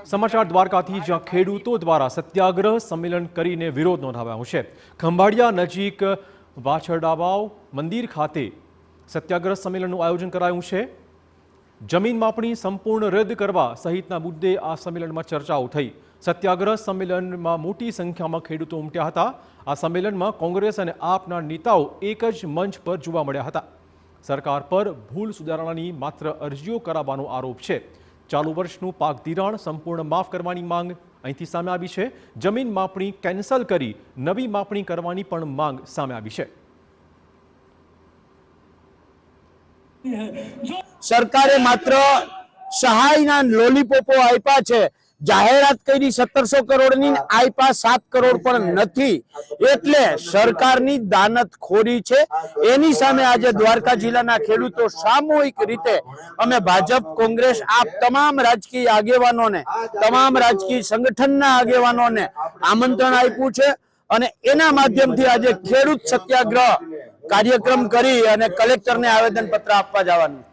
સમાચાર દ્વારકાથી જ્યાં ખેડૂતો દ્વારા સત્યાગ્રહ સંમેલન કરીને વિરોધ નોંધાવ્યો છે। ખંભાળિયા નજીક વાછરડાવાવ મંદિર ખાતે સત્યાગ્રહ સંમેલનનું આયોજન કરાયું છે। જમીન માપણી સંપૂર્ણ રદ કરવા સહિતના મુદ્દે આ સંમેલનમાં ચર્ચાઓ થઈ। સત્યાગ્રહ સંમેલનમાં મોટી સંખ્યામાં ખેડૂતો ઉમટ્યા હતા। આ સંમેલનમાં કોંગ્રેસ અને આપના નેતાઓ એક જ મંચ પર જોવા મળ્યા હતા। સરકાર પર ભૂલ સુધારણાની માત્ર અરજીઓ કરાવવાનો આરોપ છે। ચાલુ વર્ષનું પાક ધિરાણ સંપૂર્ણ માફ કરવાની માંગ અહીંથી સામે આવી છે। જમીન માપણી કેન્સલ કરી નવી માપણી કરવાની પણ માંગ સામે આવી છે। સરકારે માત્ર સહાયના લોલીપોપો આપ્યા છે। જાહેરાત કરી 1700 કરોડની આપ્યા 7 કરોડ પણ નથી। એટલે સરકારની દાનતખોરી છે। એની સામે આજે દ્વારકા જિલ્લાના ખેડૂતો સામૂહિક રીતે અમે ભાજપ, કોંગ્રેસ, આપ તમામ રાજકીય આગેવાનોને, તમામ રાજકીય સંગઠનના આગેવાનોને આમંત્રણ આપ્યું છે અને એના માધ્યમથી આજે ખેડૂત સત્યાગ્રહ કાર્યક્રમ કરી અને કલેક્ટરને આવેદન પત્ર આપવા જવાનું।